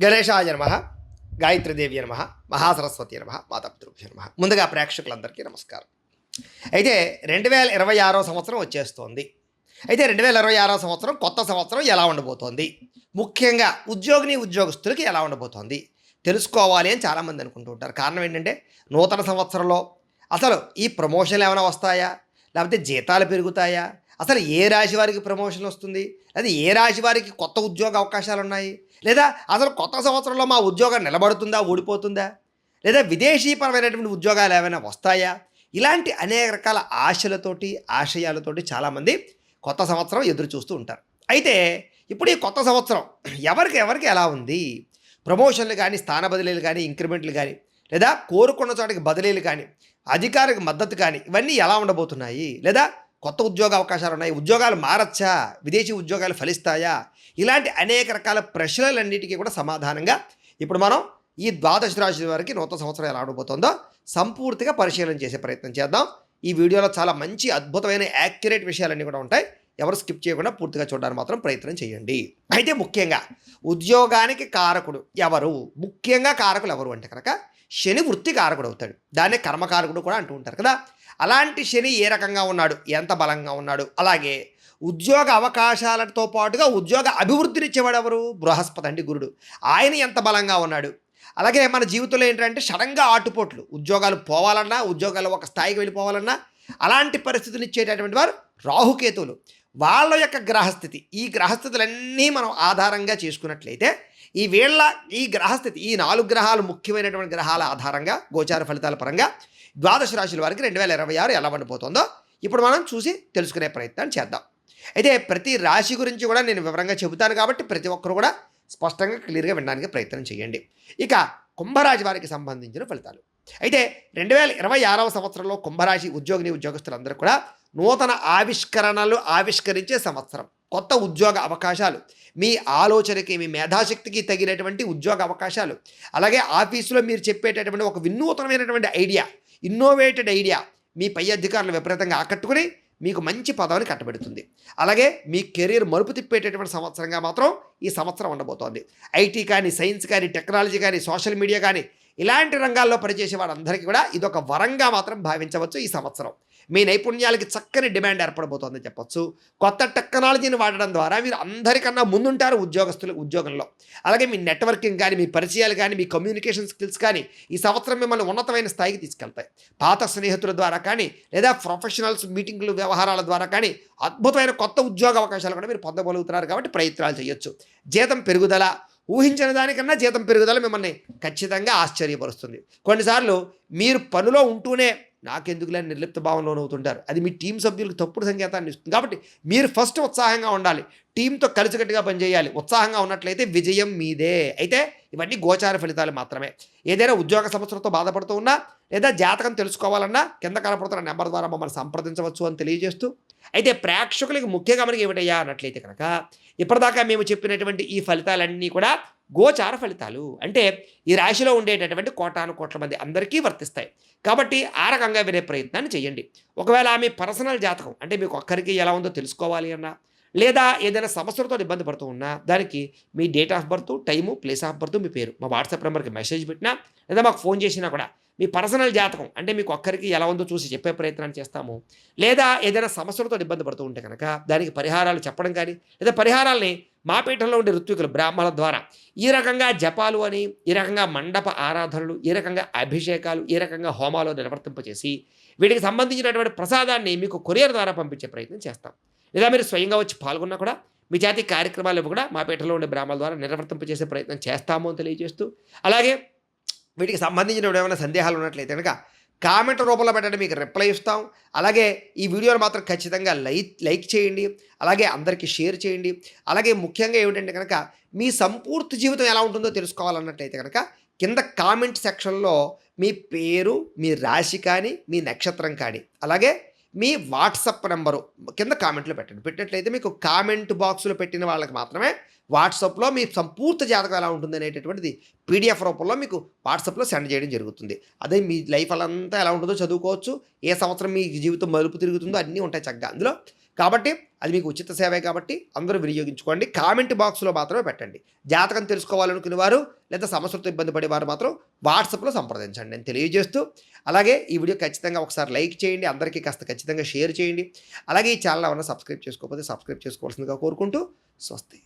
గణేశాయ నమః, గాయత్రీదేవి నమః, మహాసరస్వతి నమః, మాతాపితృభ్యో నమః. ముందుగా ప్రేక్షకులందరికీ నమస్కారం. అయితే 2026 సంవత్సరం వచ్చేస్తోంది. అయితే 2026 సంవత్సరం కొత్త సంవత్సరం ఎలా ఉండబోతోంది, ముఖ్యంగా ఉద్యోగస్తులకి ఎలా ఉండబోతోంది తెలుసుకోవాలి అని చాలామంది అనుకుంటూ ఉంటారు. కారణం ఏంటంటే నూతన సంవత్సరంలో అసలు ఈ ప్రమోషన్లు ఏమైనా వస్తాయా, లేకపోతే జీతాలు పెరుగుతాయా, అసలు ఏ రాశి వారికి ప్రమోషన్ వస్తుంది, లేదా ఏ రాశి వారికి కొత్త ఉద్యోగ అవకాశాలు ఉన్నాయి, లేదా అసలు కొత్త సంవత్సరంలో మా ఉద్యోగం నిలబడుతుందా ఊడిపోతుందా, లేదా విదేశీపరమైనటువంటి ఉద్యోగాలు ఏమైనా వస్తాయా, ఇలాంటి అనేక రకాల ఆశయాలతోటి చాలామంది కొత్త సంవత్సరం ఎదురు చూస్తూ ఉంటారు. అయితే ఇప్పుడు ఈ కొత్త సంవత్సరం ఎవరికి ఎలా ఉంది, ప్రమోషన్లు కానీ, స్థాన బదిలీలు కానీ, ఇంక్రిమెంట్లు కానీ, లేదా కోరుకున్న చోటికి బదిలీలు కానీ, అధికారికి మద్దతు కానీ, ఇవన్నీ ఎలా ఉండబోతున్నాయి, లేదా కొత్త ఉద్యోగ అవకాశాలు ఉన్నాయి, ఉద్యోగాలు మారచ్చా, విదేశీ ఉద్యోగాలు ఫలిస్తాయా, ఇలాంటి అనేక రకాల ప్రశ్నలన్నిటికీ కూడా సమాధానంగా ఇప్పుడు మనం ఈ ద్వాదశ రాశి వారికి నూతన సంవత్సరం ఎలా ఉండబోతుందో సంపూర్తిగా పరిశీలన చేసే ప్రయత్నం చేద్దాం. ఈ వీడియోలో చాలా మంచి అద్భుతమైన యాక్యురేట్ విషయాలన్నీ కూడా ఉంటాయి. ఎవరు స్కిప్ చేయకుండా పూర్తిగా చూడడానికి మాత్రం ప్రయత్నం చేయండి. అయితే ముఖ్యంగా ఉద్యోగానికి కారకుడు ఎవరు, ముఖ్యంగా కారకులు ఎవరు అంటే కనుక శని వృత్తి కారకుడు అవుతాడు. దాన్నే కర్మకారకుడు కూడా అంటూ ఉంటారు కదా. అలాంటి శని ఏ రకంగా ఉన్నాడు, ఎంత బలంగా ఉన్నాడు, అలాగే ఉద్యోగ అవకాశాలతో పాటుగా ఉద్యోగ అభివృద్ధినిచ్చేవాడు ఎవరు, బృహస్పతి అంటే గురుడు, ఆయన ఎంత బలంగా ఉన్నాడు. అలాగే మన జీవితంలో ఏంటంటే సడన్గా ఆటుపోట్లు, ఉద్యోగాలు పోవాలన్నా, ఉద్యోగాలు ఒక స్థాయికి వెళ్ళిపోవాలన్నా అలాంటి పరిస్థితులు ఇచ్చేటటువంటి వారు రాహుకేతువులు, వాళ్ళ యొక్క గ్రహస్థితి. ఈ గ్రహస్థితులన్నీ మనం ఆధారంగా చేసుకున్నట్లయితే ఈ గ్రహస్థితి, ఈ 4 గ్రహాలు ముఖ్యమైనటువంటి గ్రహాల ఆధారంగా గోచార ఫలితాల పరంగా ద్వాదశ రాశుల వారికి 2026 ఎలా ఉండబోతుందో ఇప్పుడు మనం చూసి తెలుసుకునే ప్రయత్నం చేద్దాం. అయితే ప్రతి రాశి గురించి కూడా నేను వివరంగా చెబుతాను కాబట్టి ప్రతి ఒక్కరు కూడా స్పష్టంగా క్లియర్గా వినడానికి ప్రయత్నం చేయండి. ఇక కుంభరాశి వారికి సంబంధించిన ఫలితాలు. అయితే 2026 సంవత్సరంలో కుంభరాశి ఉద్యోగస్తులందరూ కూడా నూతన ఆవిష్కరణలు ఆవిష్కరించే సంవత్సరం. కొత్త ఉద్యోగ అవకాశాలు, మీ ఆలోచనకి, మీ మేధాశక్తికి తగినటువంటి ఉద్యోగ అవకాశాలు, అలాగే ఆఫీసులో మీరు చెప్పేటటువంటి ఒక వినూతనమైనటువంటి ఐడియా, ఇన్నోవేటెడ్ ఐడియా మీ పై అధికారులు విపరీతంగా ఆకట్టుకుని మీకు మంచి పదవిని కట్టబెడుతుంది. అలాగే మీ కెరీర్ మలుపు తిప్పేటటువంటి సంవత్సరంగా మాత్రం ఈ సంవత్సరం ఉండబోతోంది. ఐటీ కానీ, సైన్స్ కానీ, టెక్నాలజీ కానీ, సోషల్ మీడియా కానీ, ఇలాంటి రంగాల్లో పనిచేసే వాళ్ళందరికీ కూడా ఇదొక వరంగా మాత్రం భావించవచ్చు. ఈ సంవత్సరం మీ నైపుణ్యాలకి చక్కని డిమాండ్ ఏర్పడబోతోందని చెప్పొచ్చు. కొత్త టెక్నాలజీని వాడడం ద్వారా మీరు అందరికన్నా ముందుంటారు ఉద్యోగంలో. అలాగే మీ నెట్వర్కింగ్ కానీ, మీ పరిచయాలు కానీ, మీ కమ్యూనికేషన్ స్కిల్స్ కానీ ఈ సంవత్సరం మిమ్మల్ని ఉన్నతమైన స్థాయికి తీసుకెళ్తాయి. పాత స్నేహితుల ద్వారా కానీ, లేదా ప్రొఫెషనల్స్ మీటింగ్లు వ్యవహారాల ద్వారా కానీ అద్భుతమైన కొత్త ఉద్యోగ అవకాశాలు కూడా మీరు పొందగలుగుతున్నారు. కాబట్టి ప్రయత్నాలు చేయొచ్చు. జీతం పెరుగుదల, ఊహించిన దానికన్నా జీతం పెరుగుదల మిమ్మల్ని ఖచ్చితంగా ఆశ్చర్యపరుస్తుంది. కొన్నిసార్లు మీరు పనిలో ఉంటూనే నాకెందుకులే నిర్లిప్త భావంలో అవుతుంటారు. అది మీ టీం సభ్యులకు తప్పుడు సంకేతాన్ని ఇస్తుంది. కాబట్టి మీరు ఫస్ట్ ఉత్సాహంగా ఉండాలి, టీంతో కలిసికట్టుగా పనిచేయాలి. ఉత్సాహంగా ఉన్నట్లయితే విజయం మీదే. అయితే ఇవన్నీ గోచార ఫలితాలు మాత్రమే. ఏదైనా ఉద్యోగ సమస్యలతో బాధపడుతూ ఉన్నా, లేదా జాతకం తెలుసుకోవాలన్నా కింద కనపడుతున్న నెంబర్ ద్వారా మమ్మల్ని సంప్రదించవచ్చు అని తెలియజేస్తూ, అయితే ప్రేక్షకులకి ముఖ్య గమనిక ఏమిటయ్యా అన్నట్లయితే కనుక ఇప్పటిదాకా మేము చెప్పినటువంటి ఈ ఫలితాలన్నీ కూడా గోచార ఫలితాలు. అంటే ఈ రాశిలో ఉండేటటువంటి కోటాను కోట్ల మంది అందరికీ వర్తిస్తాయి. కాబట్టి ఆ రకంగా వినే ప్రయత్నాన్ని చేయండి. ఒకవేళ మీ పర్సనల్ జాతకం అంటే మీకు ఒక్కరికి ఎలా ఉందో తెలుసుకోవాలి అన్నా, లేదా ఏదైనా సమస్యలతో ఇబ్బంది పడుతూ ఉన్నా, దానికి మీ date of birth, time, place of birth, మీ పేరు మా వాట్సాప్ నెంబర్కి మెసేజ్ పెట్టినా, లేదా మాకు ఫోన్ చేసినా కూడా మీ పర్సనల్ జాతకం అంటే మీకు ఒక్కరికి ఎలా ఉందో చూసి చెప్పే ప్రయత్నాన్ని చేస్తాము. లేదా ఏదైనా సమస్యలతో ఇబ్బంది పడుతూ ఉంటే కనుక దానికి పరిహారాలు చెప్పడం కానీ, లేదా పరిహారాలని మా పీఠంలో ఉండే ఋత్వికులు బ్రాహ్మణుల ద్వారా ఈ రకంగా జపాలు అని, ఈ రకంగా మండప ఆరాధనలు, ఈ రకంగా అభిషేకాలు, ఈ రకంగా హోమాలు నిర్వర్తింపచేసి వీటికి సంబంధించినటువంటి ప్రసాదాన్ని మీకు కొరియర్ ద్వారా పంపించే ప్రయత్నం చేస్తాం. లేదా మీరు స్వయంగా వచ్చి పాల్గొన్నా కూడా మీ జాతి కార్యక్రమాలు కూడా మా పీఠంలో ఉండే బ్రాహ్మణుల ద్వారా నిర్వర్తింపచేసే ప్రయత్నం చేస్తాము అని తెలియజేస్తూ, అలాగే వీటికి సంబంధించిన ఏమైనా సందేహాలు ఉన్నట్లయితే కనుక కామెంట్ రూపంలో పెట్టండి, మీకు రిప్లై ఇస్తాం. అలాగే ఈ వీడియోని మాత్రం ఖచ్చితంగా లైక్ చేయండి, అలాగే అందరికీ షేర్ చేయండి. అలాగే ముఖ్యంగా ఏమిటంటే కనుక మీ సంపూర్తి జీవితం ఎలా ఉంటుందో తెలుసుకోవాలన్నట్లయితే కనుక కింద కామెంట్ సెక్షన్లో మీ పేరు, మీ రాశి కానీ, మీ నక్షత్రం కానీ, అలాగే మీ వాట్సాప్ నెంబరు కింద కామెంట్లో పెట్టండి. పెట్టినట్లయితే మీకు కామెంట్ బాక్స్లో పెట్టిన వాళ్ళకి మాత్రమే వాట్సాప్లో మీ సంపూర్తి జాతకం ఎలా ఉంటుంది అనేటటువంటిది పీడిఎఫ్ రూపంలో మీకు వాట్సాప్లో సెండ్ చేయడం జరుగుతుంది. అదే మీ లైఫ్ అంతా ఎలా ఉంటుందో చదువుకోవచ్చు. ఏ సంవత్సరం మీ జీవితం మలుపు తిరుగుతుందో అన్నీ ఉంటాయి చక్కగా అందులో. కాబట్టి అది మీకు ఉచిత సేవే కాబట్టి అందరూ వినియోగించుకోండి. కామెంట్ బాక్స్లో మాత్రమే పెట్టండి. జాతకం తెలుసుకోవాలనుకునే వారు లేదా సమస్యలతో ఇబ్బంది పడేవారు మాత్రం వాట్సాప్లో సంప్రదించండి నేను తెలియజేస్తూ, అలాగే ఈ వీడియో ఖచ్చితంగా ఒకసారి లైక్ చేయండి, అందరికీ కాస్త ఖచ్చితంగా షేర్ చేయండి. అలాగే ఈ ఛానల్ ఏమన్నా సబ్స్క్రైబ్ చేసుకోకపోతే సబ్స్క్రైబ్ చేసుకోవాల్సిందిగా కోరుకుంటూ స్వస్తి.